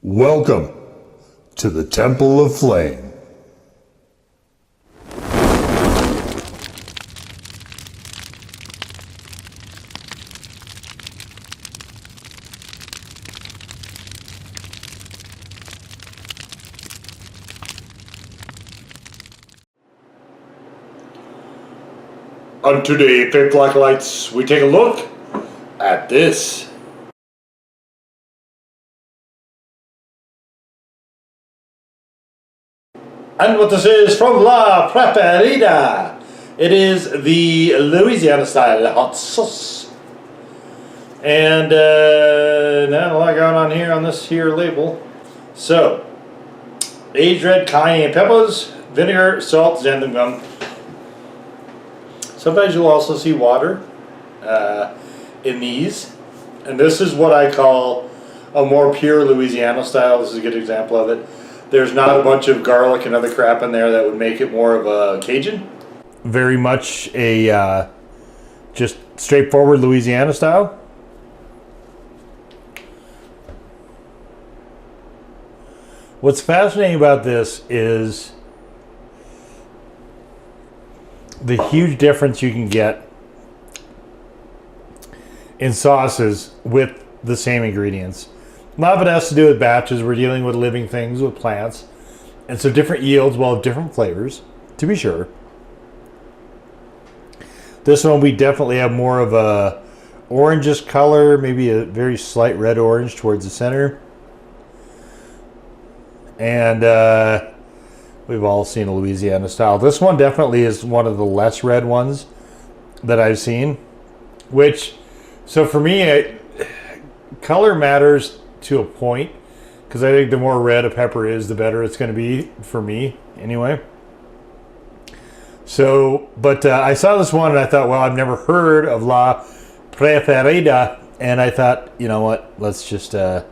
Welcome to the Temple of Flame. On today, Faithful Acolytes, we take a look at this. And what this is from La Preferida. It is the Louisiana style hot sauce. And not a lot going on here on this here label. So, aged red cayenne peppers, vinegar, salt, xanthan gum. Sometimes you'll also see water in these. And this is what I call a more pure Louisiana style. This is a good example of it. There's not a bunch of garlic and other crap in there that would make it more of a Cajun. Very much a just straightforward Louisiana style. What's fascinating about this is the huge difference you can get in sauces with the same ingredients. A lot of it has to do with batches. We're dealing with living things, with plants. And so different yields will have different flavors, to be sure. This one we definitely have more of a orangish color, maybe a very slight red orange towards the center. And we've all seen a Louisiana style. This one definitely is one of the less red ones that I've seen. So for me, color matters to a point, because I think the more red a pepper is, the better it's going to be for me anyway. So, but I saw this one and I thought, well, I've never heard of La Preferida, and I thought, you know what, let's just give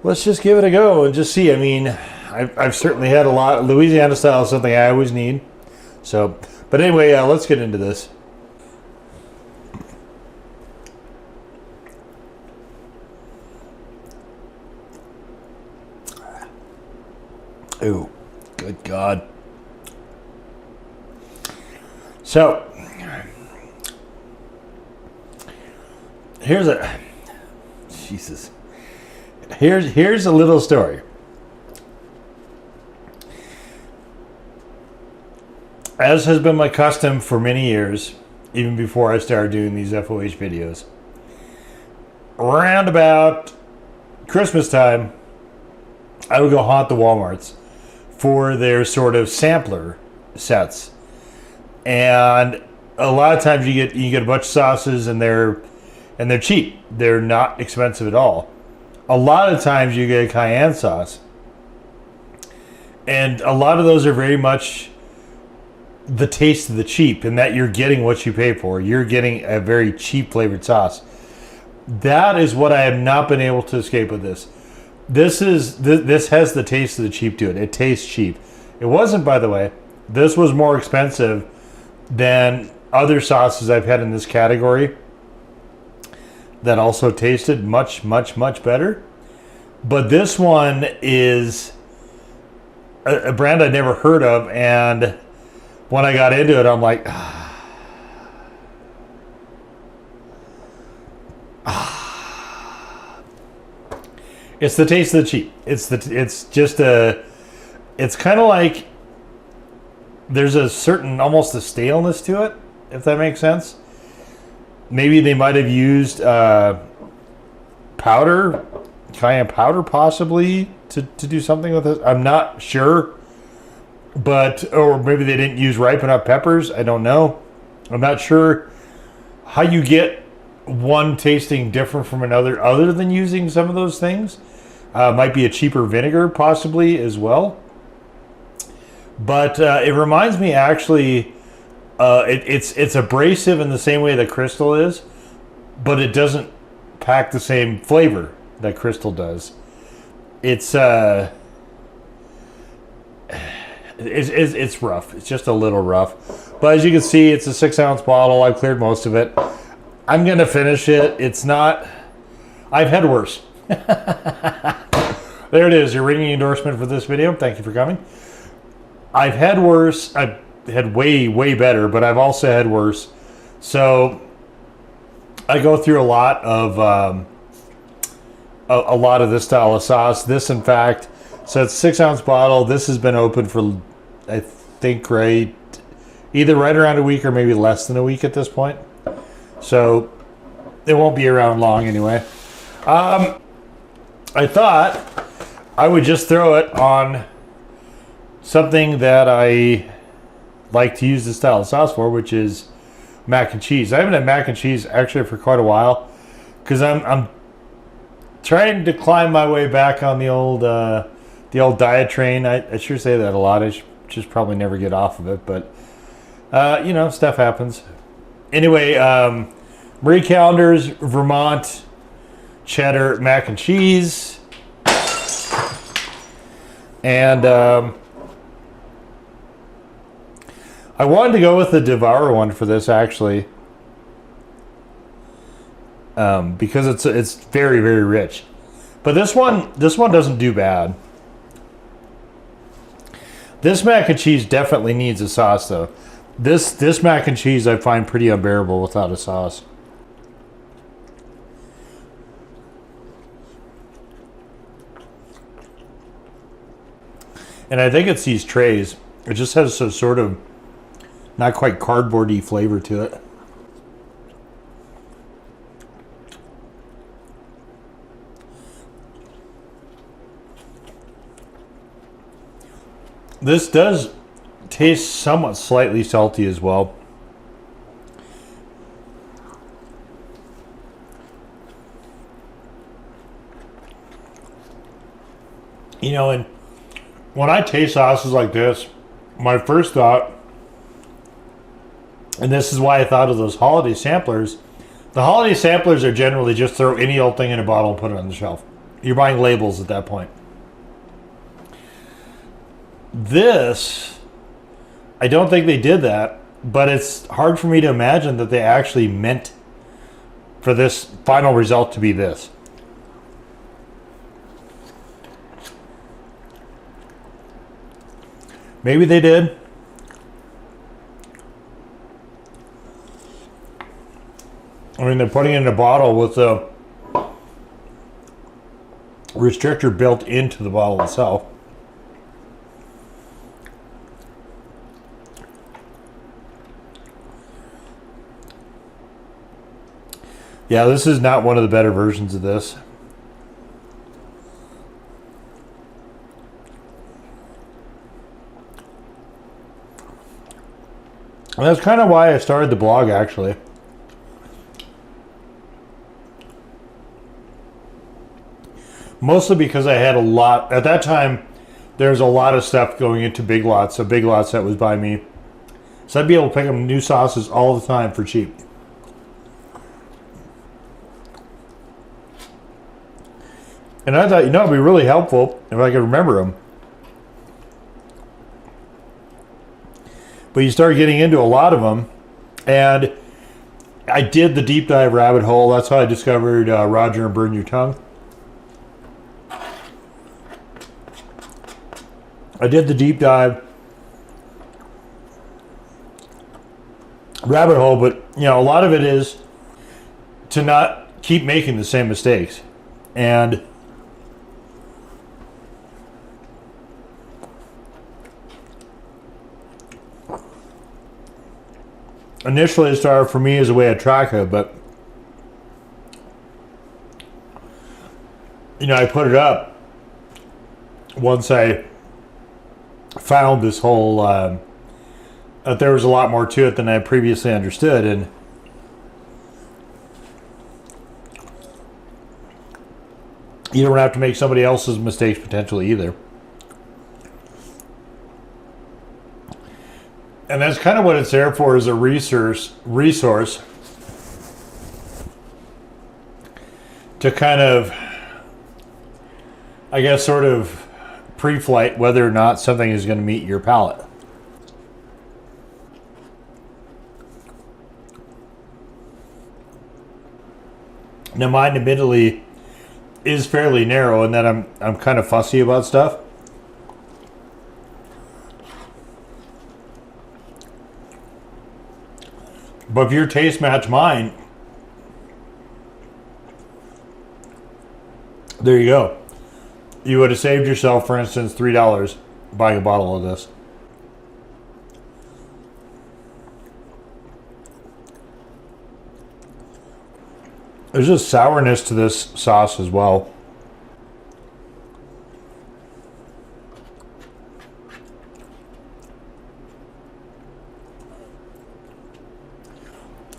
it a go and just see. I mean, I've certainly had a lot. Louisiana style is something I always need. So, but anyway, let's get into this. Ooh, good God. So, here's a little story. As has been my custom for many years, even before I started doing these FOH videos, around about Christmas time, I would go haunt the Walmarts for their sort of sampler sets, and a lot of times you get a bunch of sauces, and they're cheap. They're not expensive at all. A lot of times you get a cayenne sauce, and a lot of those are very much the taste of the cheap, in that you're getting what you pay for. You're getting a very cheap flavored sauce. That is what I have not been able to escape with this. This has the taste of the cheap to it. It tastes cheap. It wasn't, by the way. This was more expensive than other sauces I've had in this category that also tasted much, much, much better. But this one is a brand I'd never heard of, and when I got into it, I'm like, it's the taste of the cheap. It's kind of like there's a certain, almost a staleness to it, if that makes sense. Maybe they might have used powder, cayenne powder possibly, to do something with this. I'm not sure. Or maybe they didn't use ripe enough peppers. I don't know. I'm not sure how you get one tasting different from another other than using some of those things. Might be a cheaper vinegar possibly as well. But it reminds me, actually, it's abrasive in the same way that Crystal is, but it doesn't pack the same flavor that Crystal does. It's rough. It's just a little rough. But as you can see, it's a 6-ounce bottle. I've cleared most of it. I'm going to finish it. It's not... I've had worse. There it is, your ringing endorsement for this video. Thank you for coming. I've had worse. I've had way better, but I've also had worse. So I go through a lot of this style of sauce. This, in fact, so it's a 6-ounce bottle. This has been open for, I think, either right around a week or maybe less than a week at this point. So it won't be around long anyway. I thought I would just throw it on something that I like to use this style of sauce for, which is mac and cheese. I haven't had mac and cheese actually for quite a while because I'm trying to climb my way back on the old diet train. I sure say that a lot. I just probably never get off of it, but you know, stuff happens. Anyway, Marie Callendar's Vermont cheddar mac and cheese, and I wanted to go with the Devour one for this actually, because it's very rich. But this one doesn't do bad. This mac and cheese definitely needs a sauce though. This mac and cheese I find pretty unbearable without a sauce. And I think it's these trays. It just has a sort of not quite cardboardy flavor to it. This does taste somewhat slightly salty as well. You know, and when I taste sauces like this, my first thought, and this is why I thought of those holiday samplers, the holiday samplers are generally just throw any old thing in a bottle and put it on the shelf. You're buying labels at that point. This, I don't think they did that, but it's hard for me to imagine that they actually meant for this final result to be this. Maybe they did. I mean, they're putting it in a bottle with a restrictor built into the bottle itself. Yeah, this is not one of the better versions of this. And that's kind of why I started the blog, actually. Mostly because I had a lot, at that time, there's a lot of stuff going into Big Lots, so Big Lots that was by me. So I'd be able to pick up new sauces all the time for cheap. And I thought, you know, it'd be really helpful if I could remember them. But you start getting into a lot of them, and I did the deep dive rabbit hole. That's how I discovered Roger and Burn Your Tongue. I did the deep dive rabbit hole, but you know, a lot of it is to not keep making the same mistakes. And initially it started for me as a way to track it, but you know, I put it up once I found this whole that there was a lot more to it than I previously understood, and you don't have to make somebody else's mistakes potentially either. And that's kind of what it's there for, is a resource to kind of, I guess, sort of pre-flight whether or not something is going to meet your palate. Now mine admittedly is fairly narrow, and that I'm kind of fussy about stuff. But if your taste match mine, there you go. You would have saved yourself, for instance, $3 buying a bottle of this. There's a sourness to this sauce as well.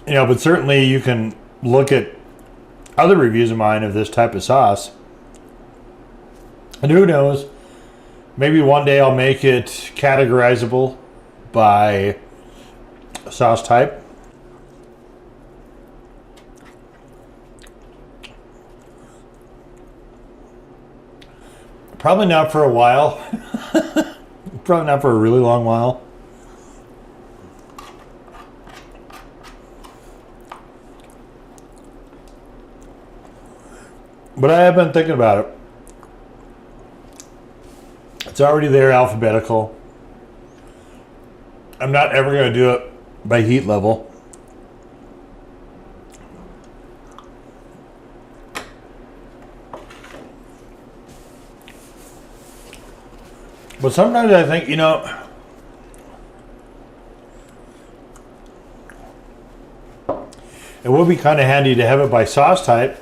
You know, but certainly you can look at other reviews of mine of this type of sauce. And who knows, maybe one day I'll make it categorizable by sauce type. Probably not for a while. Probably not for a really long while. But I have been thinking about it. It's already there, alphabetical. I'm not ever going to do it by heat level. But sometimes I think, you know, it would be kind of handy to have it by sauce type,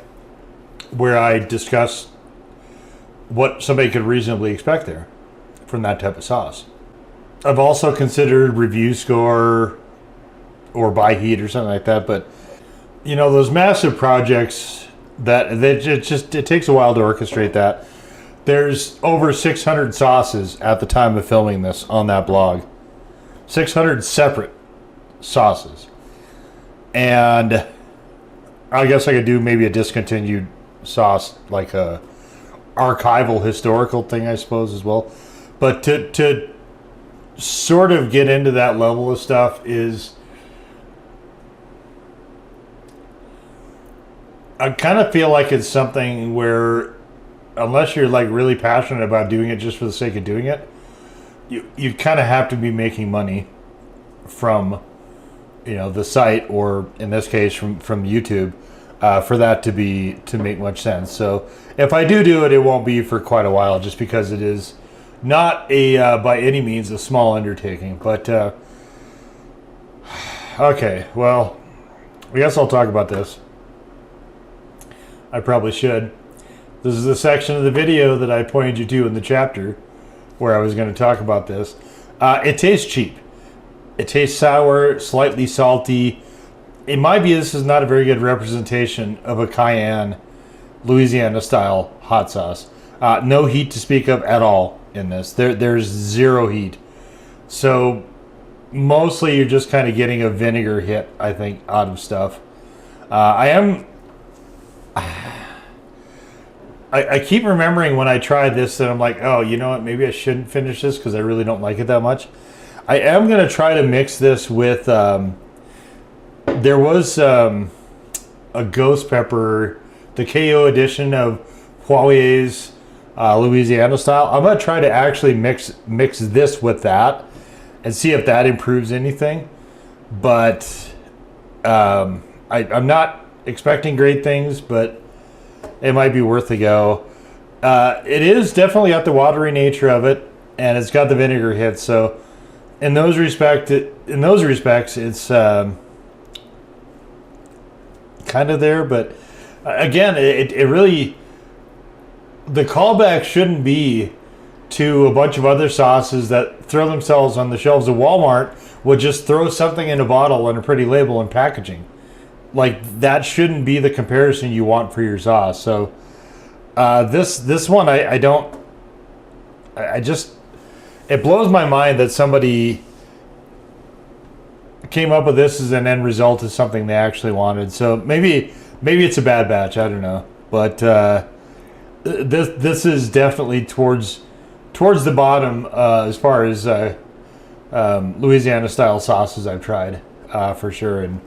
where I discuss what somebody could reasonably expect there from that type of sauce. I've also considered review score or by heat or something like that, but you know, those massive projects that it takes a while to orchestrate that. There's over 600 sauces at the time of filming this on that blog. 600 separate sauces. And I guess I could do maybe a discontinued sauce, like a archival historical thing, I suppose, as well. But to sort of get into that level of stuff is, I kind of feel like it's something where, unless you're like really passionate about doing it just for the sake of doing it, you kind of have to be making money from, you know, the site, or in this case from YouTube, for that to make much sense. So if I do it, it won't be for quite a while, just because it is not a by any means a small undertaking. But okay, well, I guess I'll talk about this. I probably should. This is the section of the video that I pointed you to in the chapter where I was going to talk about this. It tastes cheap. It tastes sour, slightly salty. In my view, this is not a very good representation of a Cayenne, Louisiana style hot sauce. No heat to speak of at all in this. There's zero heat. So mostly you're just kind of getting a vinegar hit, I think, out of stuff. I keep remembering when I tried this that I'm like, oh, you know what, maybe I shouldn't finish this because I really don't like it that much. I am going to try to mix this with, there was a ghost pepper, the KO edition of Poirier's Louisiana style. I'm going to try to actually mix this with that and see if that improves anything. But I'm not expecting great things, but it might be worth a go. It is definitely got the watery nature of it, and it's got the vinegar hit. So in those respects, it's kind of there. But again, it really, the callback shouldn't be to a bunch of other sauces that throw themselves on the shelves of Walmart, would just throw something in a bottle and a pretty label and packaging. Like, that shouldn't be the comparison you want for your sauce. So this one, I just, it blows my mind that somebody came up with this as an end result of something they actually wanted. So maybe it's a bad batch, I don't know. But this is definitely towards the bottom as far as Louisiana style sauces I've tried, for sure. And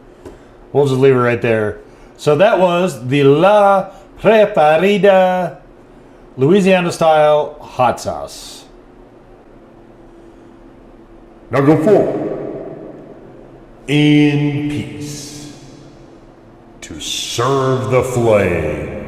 we'll just leave it right there. So that was the La Preferida Louisiana style hot sauce. Now go forward. In peace. To serve the flame.